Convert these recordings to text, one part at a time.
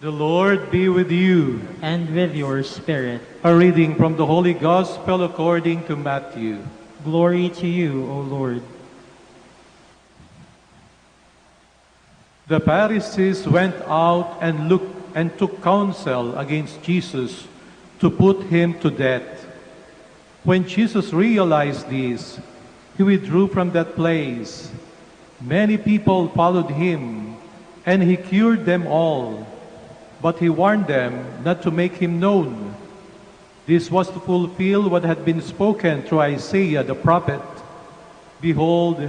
The Lord be with you. and with your spirit. A reading from the Holy Gospel according to Matthew. Glory to you, O Lord. The Pharisees went out and took counsel against Jesus to put him to death. When Jesus realized this, he withdrew from that place. Many people followed him, and he cured them all. But he warned them not to make him known. This was to fulfill what had been spoken through Isaiah the prophet. Behold,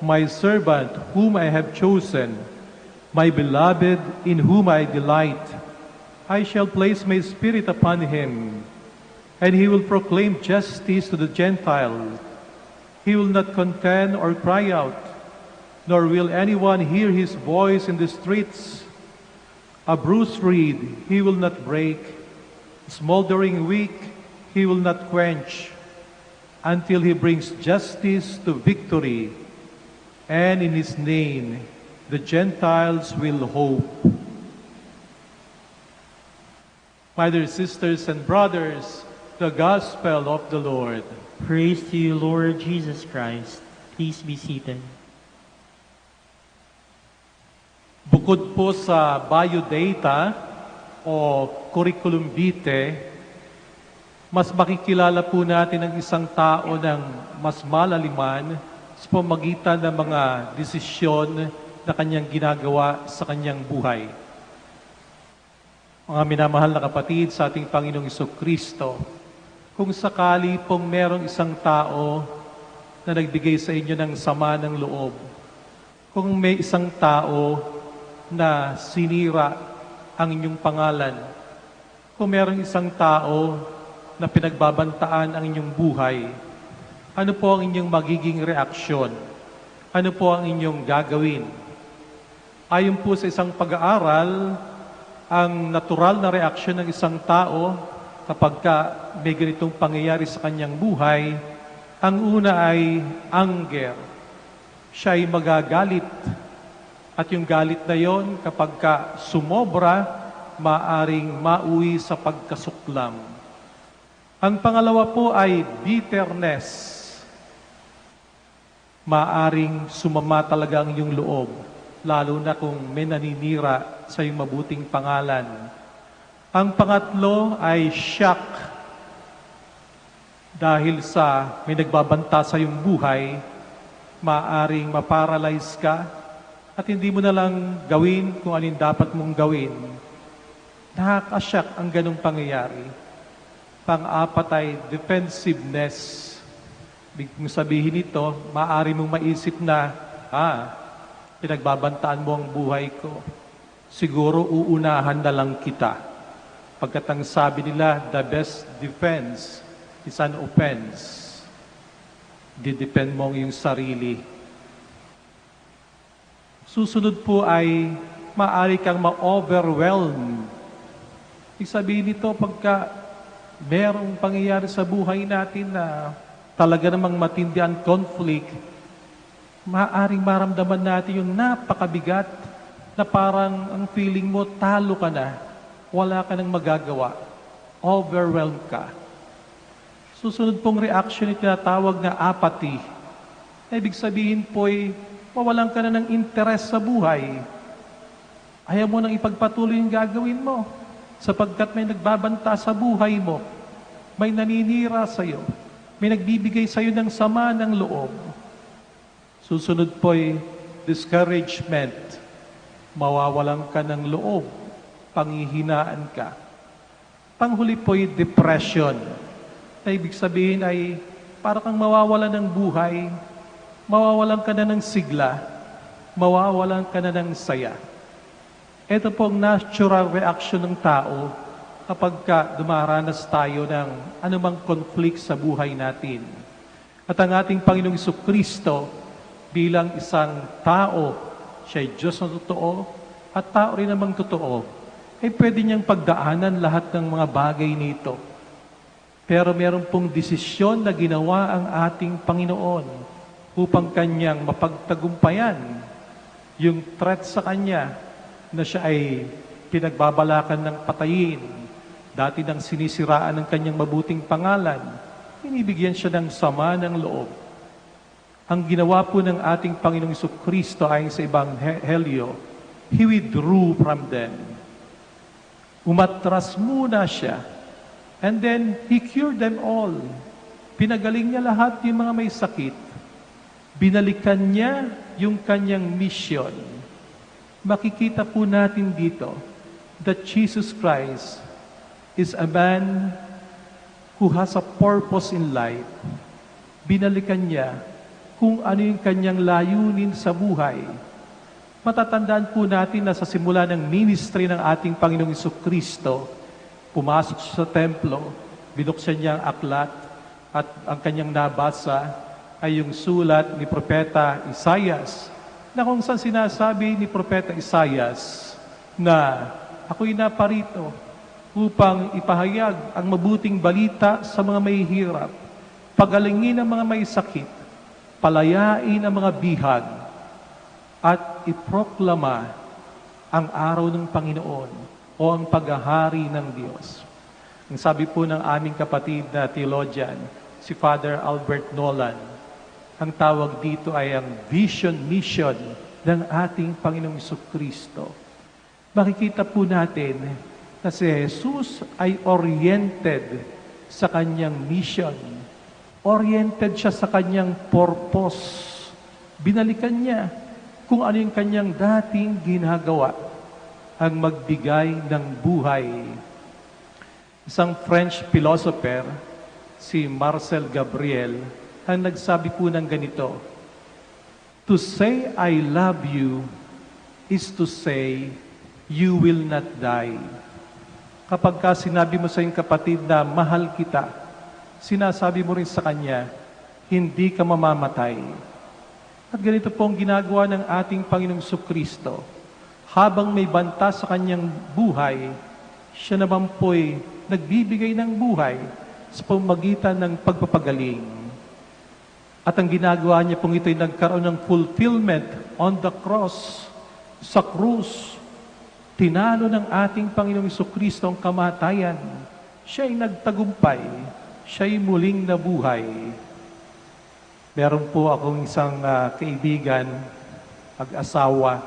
my servant whom I have chosen, my beloved in whom I delight. I shall place my spirit upon him, and he will proclaim justice to the Gentiles. He will not contend or cry out, nor will anyone hear his voice in the streets. A bruised reed he will not break, smoldering wick he will not quench, until he brings justice to victory, and in his name the Gentiles will hope. My dear sisters and brothers, the Gospel of the Lord. Praise to you, Lord Jesus Christ. Please be seated. Bukod po sa biodata o curriculum vitae, mas makikilala po natin ang isang tao ng mas malaliman sa pamagitan ng mga desisyon na kanyang ginagawa sa kanyang buhay. Mga minamahal na kapatid sa ating Panginoong Jesucristo, kung sakali pong merong isang tao na nagbigay sa inyo ng sama ng loob, kung may isang tao na sinira ang inyong pangalan, kung merong isang tao na pinagbabantaan ang inyong buhay, ano po ang inyong magiging reaksyon? Ano po ang inyong gagawin? Ayon po sa isang pag-aaral, ang natural na reaksyon ng isang tao kapag may ganitong pangyayari sa kanyang buhay, ang una ay anger. Siya ay magagalit. At yung galit na yon, kapag sumobra, maaring mauwi sa pagkasuklam. Ang pangalawa po ay bitterness. Maaring sumama talaga ang iyong loob, lalo na kung may naninira sa iyong mabuting pangalan. Ang pangatlo ay shock. Dahil sa may nagbabanta sa iyong buhay, maaring maparalyze ka, at hindi mo na lang gawin kung alin dapat mong gawin. Nakakasyak ang ganong pangyayari. Pang-apat ay defensiveness. Ibig kong sabihin ito, maaari mong maisip na, pinagbabantaan mo ang buhay ko. Siguro uunahan na lang kita. Pagkat ang sabi nila, the best defense is an offense. Didepend mo ang iyong sarili. Susunod po ay maaari kang ma-overwhelm. Ibig sabihin nito, pagka merong pangyayari sa buhay natin na talaga namang matindi ang conflict, maaaring maramdaman natin yung napakabigat na parang ang feeling mo, talo ka na, wala ka nang magagawa, overwhelmed ka. Susunod pong reaction ay tinatawag na apathy. Ibig sabihin po ay mawalan ka na ng interes sa buhay. Ayaw mo nang ipagpatuloy yung gagawin mo sapagkat may nagbabanta sa buhay mo. May naninira sa iyo. May nagbibigay sa iyo ng sama ng loob. Susunod po ay discouragement. Mawawalan ka ng loob. Panghihinaan ka. Panghuli po ay depression. Na ibig sabihin ay para kang mawawalan ng buhay, mawawalan ka na ng sigla, mawawalan ka na ng saya. Ito po ang natural reaction ng tao kapag dumaranas tayo ng anumang conflict sa buhay natin. At ang ating Panginoong Jesucristo bilang isang tao, siya ay Diyos na totoo at tao rin namang totoo, ay pwede niyang pagdaanan lahat ng mga bagay nito. Pero meron pong desisyon na ginawa ang ating Panginoon upang kanyang mapagtagumpayan yung threat sa kanya na siya ay pinagbabalakan ng patayin, dati nang sinisiraan ng kanyang mabuting pangalan, binibigyan siya ng sama ng loob. Ang ginawa po ng ating Panginoong Jesucristo ayon sa Ebanghelyo, He withdrew from them. Umatras muna siya. And then, He cured them all. Pinagaling niya lahat yung mga may sakit. Binalikan niya yung kanyang mission. Makikita po natin dito that Jesus Christ is a man who has a purpose in life. Binalikan niya kung ano yung kanyang layunin sa buhay. Matatandaan po natin na sa simula ng ministry ng ating Panginoong Jesucristo, pumasok siya sa templo, binuksan niya ang aklat, at ang kanyang nabasa ay yung sulat ni Propeta Isaias, na kung saan sinasabi ni Propeta Isaias na ako'y naparito upang ipahayag ang mabuting balita sa mga may hirap, pagalingin ang mga may sakit, palayain ang mga bihag, at iproklama ang araw ng Panginoon o ang paghahari ng Diyos. Ang sabi po ng aming kapatid na theologian, si Father Albert Nolan, ang tawag dito ay ang vision mission ng ating Panginoong Jesucristo. Makikita po natin na si Jesus ay oriented sa kanyang mission. Oriented siya sa kanyang purpose. Binalikan niya kung ano yung kanyang dating ginagawa, ang magbigay ng buhay. Isang French philosopher, si Marcel Gabriel, ang nagsabi po ng ganito, "To say I love you is to say you will not die." Kapag ka sinabi mo sa iyong kapatid na mahal kita, sinasabi mo rin sa kanya, hindi ka mamamatay. At ganito po ang ginagawa ng ating Panginoong Jesucristo. Habang may banta sa kanyang buhay, siya naman po'y nagbibigay ng buhay sa pamamagitan ng pagpapagaling. At ang ginagawa niya pong ito'y nagkaroon ng fulfillment on the cross, sa krus. Tinalo ng ating Panginoong Jesucristo ang kamatayan. Siya'y nagtagumpay. Siya'y muling nabuhay. Meron po akong isang kaibigan, mag-asawa.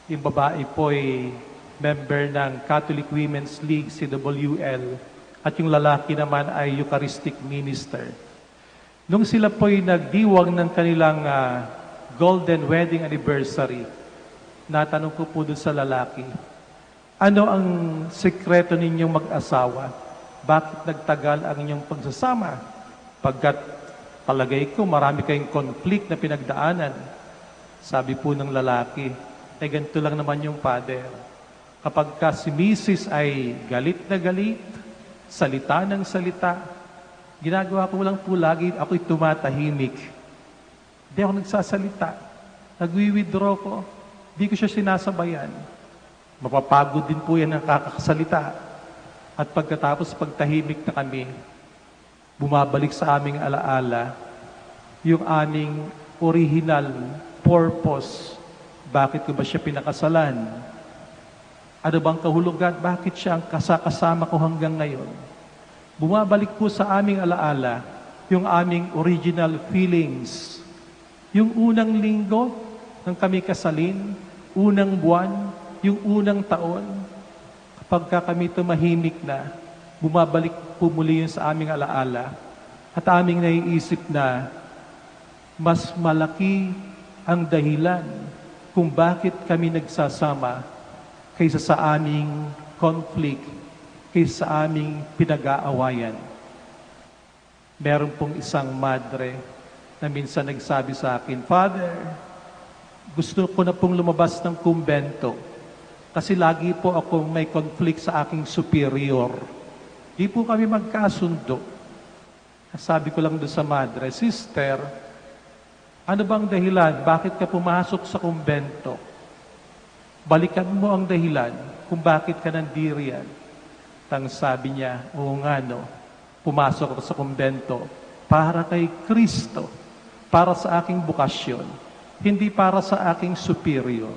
Yung babae po ay member ng Catholic Women's League, CWL, at yung lalaki naman ay Eucharistic Minister. Nung sila po ay nagdiwang ng kanilang golden wedding anniversary, natanong ko po doon sa lalaki, ano ang sekreto ninyong mag-asawa? Bakit nagtagal ang inyong pagsasama? Pagkat palagay ko, marami kayong conflict na pinagdaanan. Sabi po ng lalaki, ganito lang naman yung father. Kapag ka si Mrs. ay galit na galit, salita ng salita, ginagawa ko lang po lagi, ako'y tumatahimik. Hindi ako nagsasalita. Nagwi-withdraw ko. Hindi ko siya sinasabayan. Mapapagod din po yan ang kakasalita. At pagkatapos pagtahimik na kami, bumabalik sa aming alaala yung aming original purpose. Bakit ko ba siya pinakasalan? Ano bang kahulugan? Bakit siya ang kasama ko hanggang ngayon? Bumabalik po sa aming alaala yung aming original feelings. Yung unang linggo nang kami kasalin, unang buwan, yung unang taon, kapag kami tumahimik na, bumabalik po muli yun sa aming alaala at aming naiisip na mas malaki ang dahilan kung bakit kami nagsasama kaysa sa aming conflict, kaysa sa aming pinag-aawayan. Meron pong isang madre na minsan nagsabi sa akin, "Father, gusto ko na pong lumabas ng kumbento kasi lagi po akong may conflict sa aking superior. Di po kami magkasundo." Sabi ko lang doon sa madre, "Sister, ano bang dahilan? Bakit ka pumasok sa kumbento? Balikan mo ang dahilan kung bakit ka nandiriyan." Tang sabi niya, "Oo nga no, pumasok ako sa kumbento para kay Kristo, para sa aking bukasyon, hindi para sa aking superior."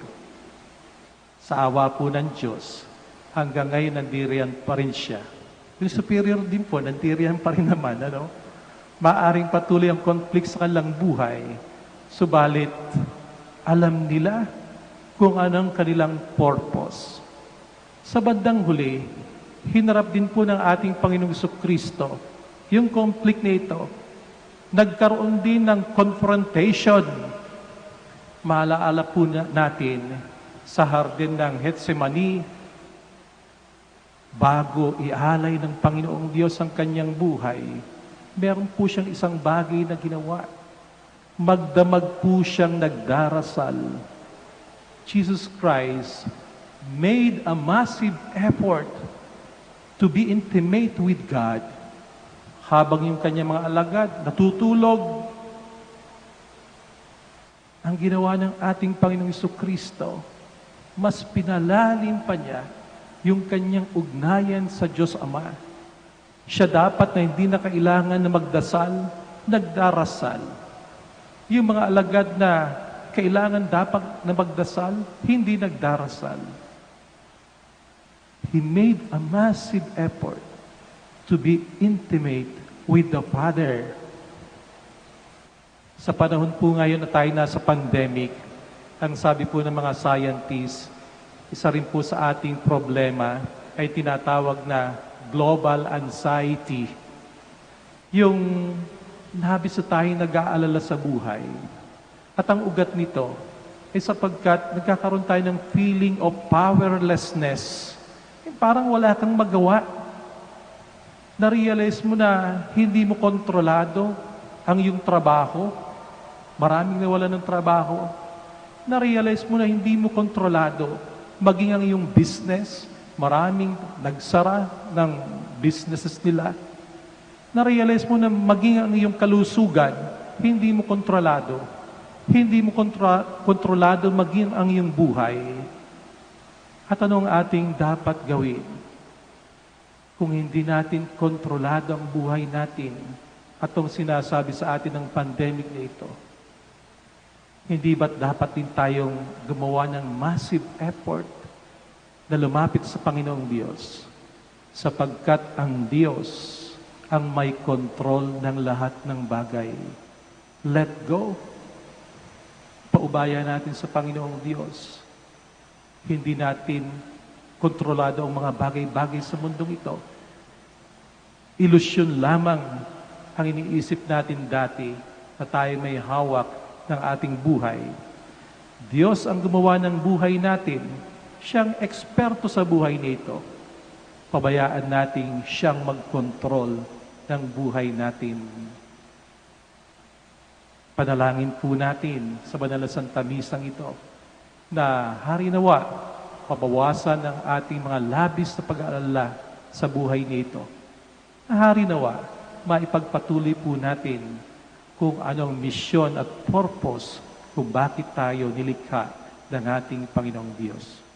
Sa awa po ng Diyos, hanggang ngayon nandiriyan pa rin siya. Yung superior din po, nandiriyan pa rin naman. Ano? Maaring patuloy ang conflict sa kanilang buhay, subalit alam nila kung anong kanilang purpose. Sa bandang huli, hinarap din po ng ating Panginoong Kristo yung conflict na ito. Nagkaroon din ng confrontation. Maalaala po natin sa hardin ng Getsemani, bago ialay ng Panginoong Diyos ang kanyang buhay, meron po siyang isang bagay na ginawa. Magdamag po siyang nagdarasal. Jesus Christ made a massive effort to be intimate with God habang yung kanyang mga alagad natutulog. Ang ginawa ng ating Panginoong Kristo, mas pinalalim pa niya yung kanyang ugnayan sa Diyos Ama. Siya dapat na hindi na kailangan na magdasal, nagdarasal. Yung mga alagad na kailangan dapat na magdasal, hindi nagdarasal. He made a massive effort to be intimate with the Father. Sa panahon po ngayon na tayo nasa pandemic, ang sabi po ng mga scientists, isa rin po sa ating problema ay tinatawag na global anxiety. Yung nabis na tayo nag-aalala sa buhay. At ang ugat nito ay sapagkat nagkakaroon tayo ng feeling of powerlessness. Parang wala kang magawa. Na-realize mo na hindi mo kontrolado ang iyong trabaho. Maraming nawalan ng trabaho. Na-realize mo na hindi mo kontrolado maging ang iyong business. Maraming nagsara ng businesses nila. Na-realize mo na maging ang iyong kalusugan, hindi mo kontrolado. Hindi mo kontrolado maging ang iyong buhay. At anong ating dapat gawin? Kung hindi natin kontrolado ang buhay natin, at itong sinasabi sa atin ng pandemic na ito, hindi ba't dapat din tayong gumawa ng massive effort na lumapit sa Panginoong Diyos? Sapagkat ang Diyos ang may kontrol ng lahat ng bagay. Let go. Paubaya natin sa Panginoong Diyos. Hindi natin kontrolado ang mga bagay-bagay sa mundong ito. Ilusyon lamang ang iniisip natin dati na tayo may hawak ng ating buhay. Diyos ang gumawa ng buhay natin. Siyang eksperto sa buhay nito. Pabayaan natin siyang magkontrol ng buhay natin. Panalangin po natin sa banal na Santa Misang ito na harinawa, pabawasan ang ating mga labis na pag-aalala sa buhay nito. Na harinawa, maipagpatuloy po natin kung anong misyon at purpose kung bakit tayo nilikha ng ating Panginoong Diyos.